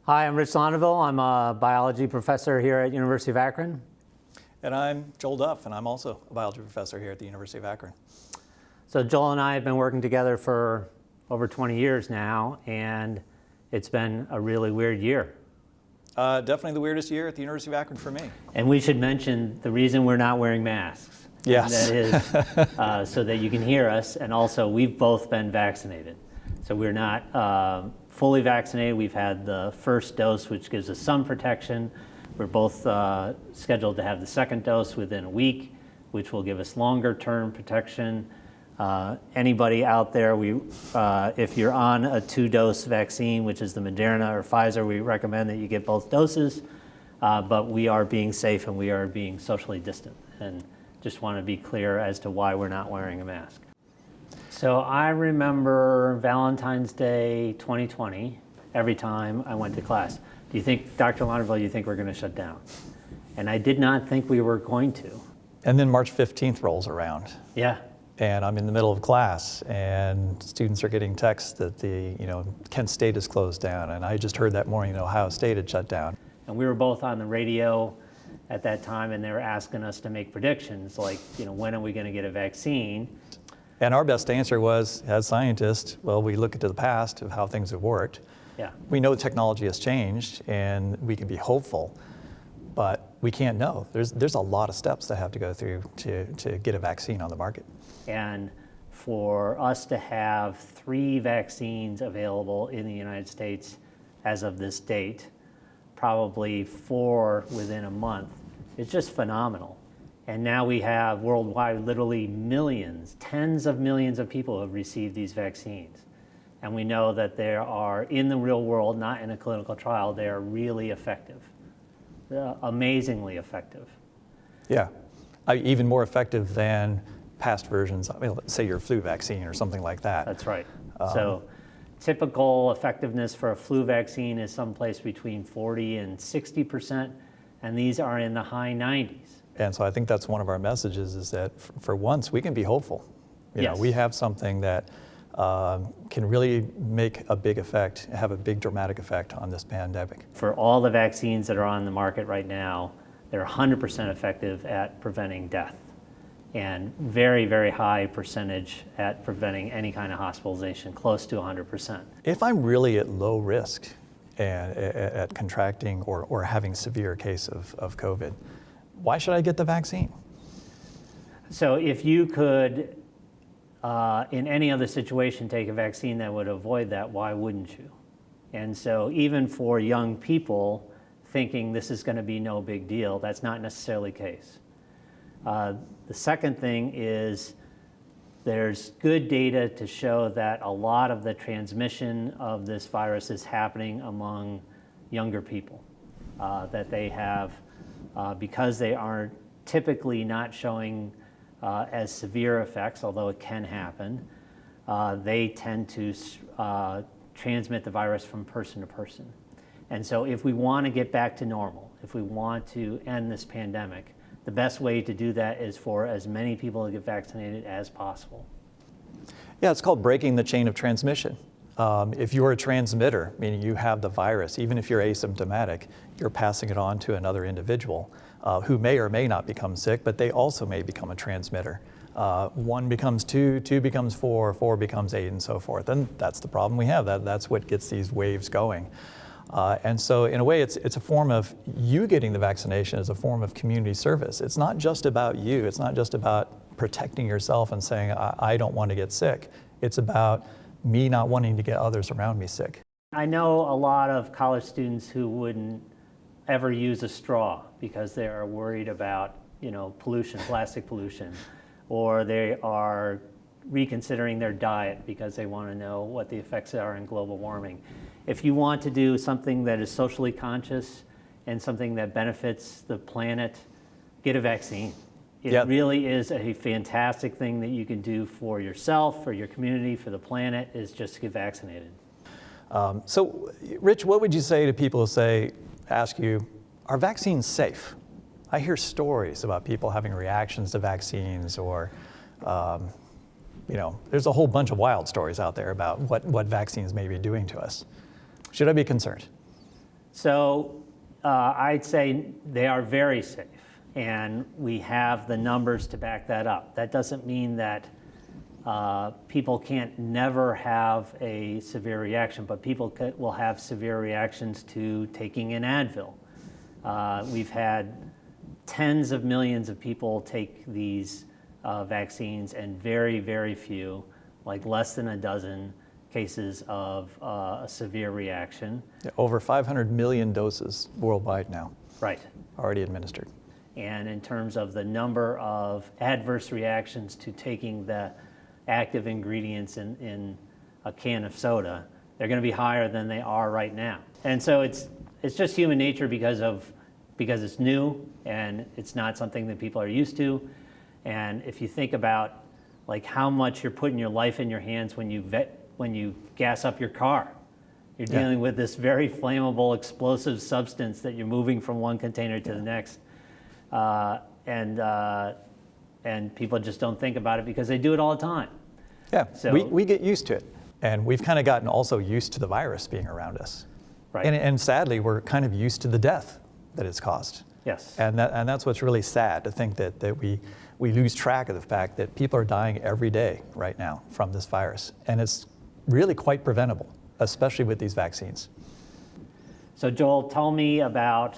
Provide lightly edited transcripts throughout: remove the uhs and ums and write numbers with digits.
Hi, I'm Rich Lonneville. I'm a biology professor here at University of Akron. And I'm Joel Duff, and I'm also a biology professor here at the University of Akron. So Joel and I have been working together for over 20 years now, and it's been a really weird year. Definitely the weirdest year at the University of Akron for me. And we should mention the reason we're not wearing masks. Yes. And that is so that you can hear us, and also we've both been vaccinated. So we're not fully vaccinated. We've had the first dose, which gives us some protection. We're both scheduled to have the second dose within a week, which will give us longer term protection. Anybody out there, if you're on a 2-dose vaccine, which is the Moderna or Pfizer, we recommend that you get both doses, but we are being safe and we are being socially distant, and just want to be clear as to why we're not wearing a mask. So I remember Valentine's Day 2020, every time I went to class. Do you think, Dr. Lonneville, you think we're going to shut down? And I did not think we were going to. And then March 15th rolls around. Yeah. And I'm in the middle of class, and students are getting texts that Kent State is closed down. And I just heard that morning Ohio State had shut down. And we were both on the radio at that time, and they were asking us to make predictions like, when are we going to get a vaccine? And our best answer was, as scientists, well, we look into the past of how things have worked. Yeah. We know technology has changed, and we can be hopeful, but we can't know. There's a lot of steps that have to go through to get a vaccine on the market. And for us to have 3 vaccines available in the United States as of this date, probably 4 within a month, it's just phenomenal. And now we have worldwide literally millions, tens of millions of people who have received these vaccines. And we know that they are, in the real world, not in a clinical trial, they are really effective, amazingly effective. Yeah, even more effective than past versions, let's say your flu vaccine or something like that. That's right. So typical effectiveness for a flu vaccine is someplace between 40 and 60%, and these are in the high 90s. And so I think that's one of our messages, is that for once we can be hopeful. Yes. We have something that can really make a big effect, have a big dramatic effect on this pandemic. For all the vaccines that are on the market right now, they're 100% effective at preventing death, and very, very high percentage at preventing any kind of hospitalization, close to 100%. If I'm really at low risk at contracting or having severe case of COVID, why should I get the vaccine? So if you could, in any other situation, take a vaccine that would avoid that, why wouldn't you? And so even for young people thinking this is going to be no big deal, that's not necessarily the case. The second thing is there's good data to show that a lot of the transmission of this virus is happening among younger people, that they have, because they are typically not showing as severe effects, although it can happen, they tend to transmit the virus from person to person. And so if we want to get back to normal, if we want to end this pandemic, the best way to do that is for as many people to get vaccinated as possible. Yeah, it's called breaking the chain of transmission. If you're a transmitter, meaning you have the virus, even if you're asymptomatic, you're passing it on to another individual who may or may not become sick, but they also may become a transmitter. 1 becomes 2, 2 becomes 4, 4 becomes 8, and so forth. And that's the problem we have. That's what gets these waves going. And so in a way, it's a form of you getting the vaccination as a form of community service. It's not just about you. It's not just about protecting yourself and saying, I don't want to get sick. It's about me not wanting to get others around me sick. I know a lot of college students who wouldn't ever use a straw because they are worried about, pollution, plastic pollution, or they are reconsidering their diet because they want to know what the effects are in global warming. If you want to do something that is socially conscious and something that benefits the planet, get a vaccine. It really is a fantastic thing that you can do for yourself, for your community, for the planet, is just to get vaccinated. So, Rich, what would you say to people who ask you, are vaccines safe? I hear stories about people having reactions to vaccines, or there's a whole bunch of wild stories out there about what vaccines may be doing to us. Should I be concerned? So I'd say they are very safe, and we have the numbers to back that up. That doesn't mean that people can't never have a severe reaction, but people will have severe reactions to taking an Advil. We've had tens of millions of people take these vaccines, and very, very few, like less than a dozen, cases of a severe reaction. Yeah, over 500 million doses worldwide now. Right. Already administered. And in terms of the number of adverse reactions to taking the active ingredients in a can of soda, they're going to be higher than they are right now. And so it's just human nature because it's new and it's not something that people are used to. And if you think about like how much you're putting your life in your hands when you gas up your car, you're dealing with this very flammable, explosive substance that you're moving from one container to the next. And people just don't think about it because they do it all the time. Yeah, So, we get used to it. And we've kind of gotten also used to the virus being around us. right. And sadly, we're kind of used to the death that it's caused. Yes. And that's what's really sad, to think that we lose track of the fact that people are dying every day right now from this virus. And it's really quite preventable, especially with these vaccines. So Joel, tell me about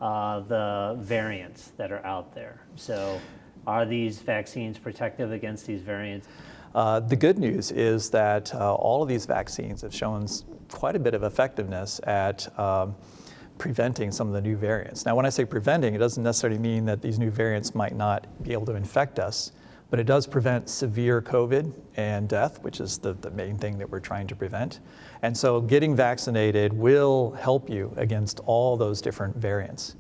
the variants that are out there. So are these vaccines protective against these variants? The good news is that all of these vaccines have shown quite a bit of effectiveness at preventing some of the new variants. Now, when I say preventing, it doesn't necessarily mean that these new variants might not be able to infect us, but it does prevent severe COVID and death, which is the main thing that we're trying to prevent. And so getting vaccinated will help you against all those different variants.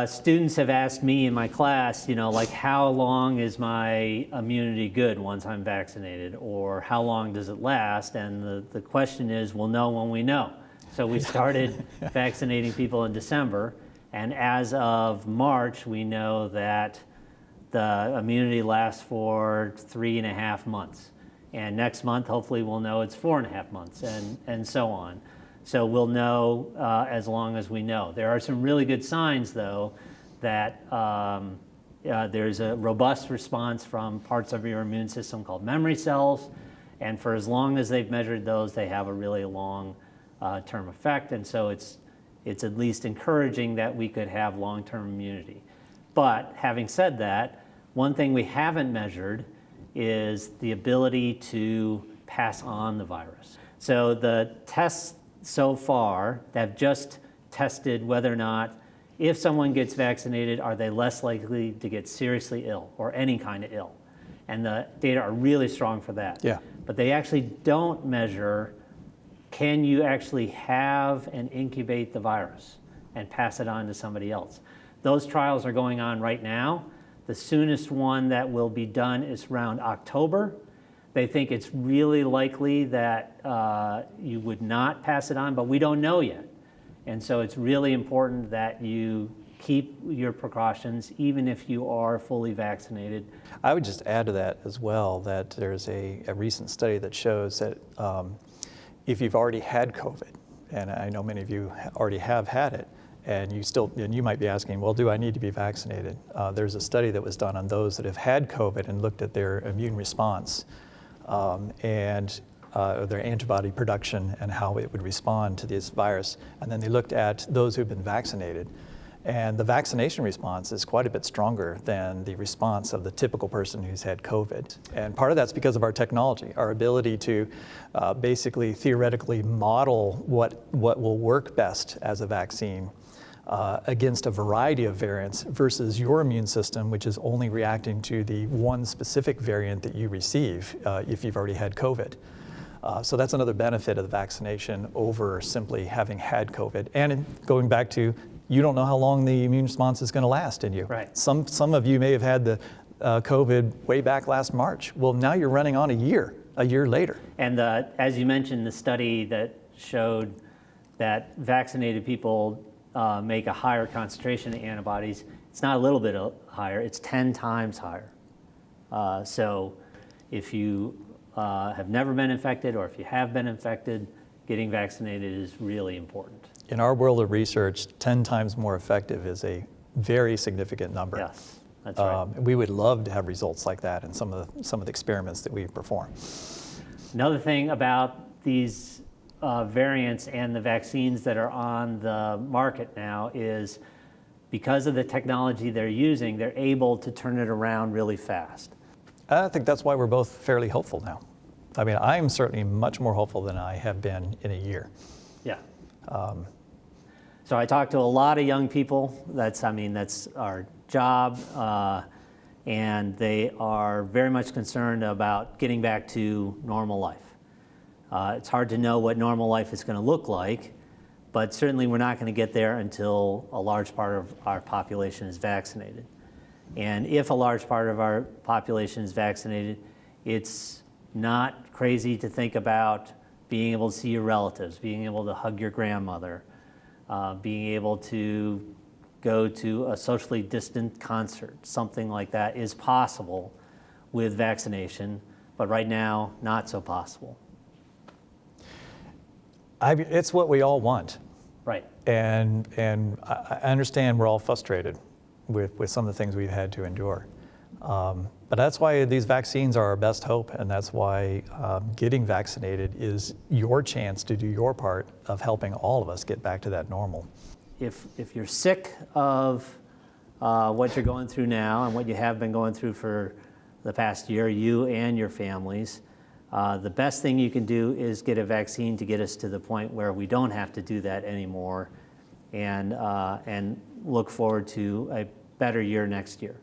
Students have asked me in my class, like how long is my immunity good once I'm vaccinated, or how long does it last? And the question is, we'll know when we know. So we started vaccinating people in December, and as of March, we know that the immunity lasts for 3.5 months. And next month, hopefully we'll know it's 4.5 months, and so on. So we'll know as long as we know. There are some really good signs, though, that there's a robust response from parts of your immune system called memory cells. And for as long as they've measured those, they have a really long term effect. And so it's at least encouraging that we could have long-term immunity. But having said that, one thing we haven't measured is the ability to pass on the virus. So the tests so far have just tested whether or not, if someone gets vaccinated, are they less likely to get seriously ill or any kind of ill? And the data are really strong for that. Yeah. But they actually don't measure, can you actually have and incubate the virus and pass it on to somebody else? Those trials are going on right now. The soonest one that will be done is around October. They think it's really likely that you would not pass it on, but we don't know yet. And so it's really important that you keep your precautions, even if you are fully vaccinated. I would just add to that as well that there's a recent study that shows that if you've already had COVID, and I know many of you already have had it, and you might be asking, well, do I need to be vaccinated? There's a study that was done on those that have had COVID and looked at their immune response and their antibody production and how it would respond to this virus. And then they looked at those who've been vaccinated. And the vaccination response is quite a bit stronger than the response of the typical person who's had COVID. And part of that's because of our technology, our ability to basically theoretically model what will work best as a vaccine against a variety of variants versus your immune system, which is only reacting to the one specific variant that you receive if you've already had COVID. So that's another benefit of the vaccination over simply having had COVID. And going back to, you don't know how long the immune response is going to last in you. Right. Some of you may have had the COVID way back last March. Well, now you're running on a year later. And as you mentioned, the study that showed that vaccinated people make a higher concentration of antibodies, it's not a little bit higher, it's 10 times higher. So if you have never been infected, or if you have been infected, getting vaccinated is really important. In our world of research, 10 times more effective is a very significant number. Yes, that's right. We would love to have results like that in some of the experiments that we perform. Another thing about these variants and the vaccines that are on the market now is because of the technology they're using, they're able to turn it around really fast. I think that's why we're both fairly hopeful now. I mean, I'm certainly much more hopeful than I have been in a year. Yeah. So I talk to a lot of young people. That's our job. And they are very much concerned about getting back to normal life. It's hard to know what normal life is going to look like, but certainly we're not going to get there until a large part of our population is vaccinated. And if a large part of our population is vaccinated, it's not crazy to think about being able to see your relatives, being able to hug your grandmother, being able to go to a socially distant concert. Something like that is possible with vaccination, but right now, not so possible. It's what we all want. Right. And I understand we're all frustrated with some of the things we've had to endure. But that's why these vaccines are our best hope, and that's why getting vaccinated is your chance to do your part of helping all of us get back to that normal. If you're sick of what you're going through now and what you have been going through for the past year, you and your families, the best thing you can do is get a vaccine to get us to the point where we don't have to do that anymore, and look forward to a better year next year.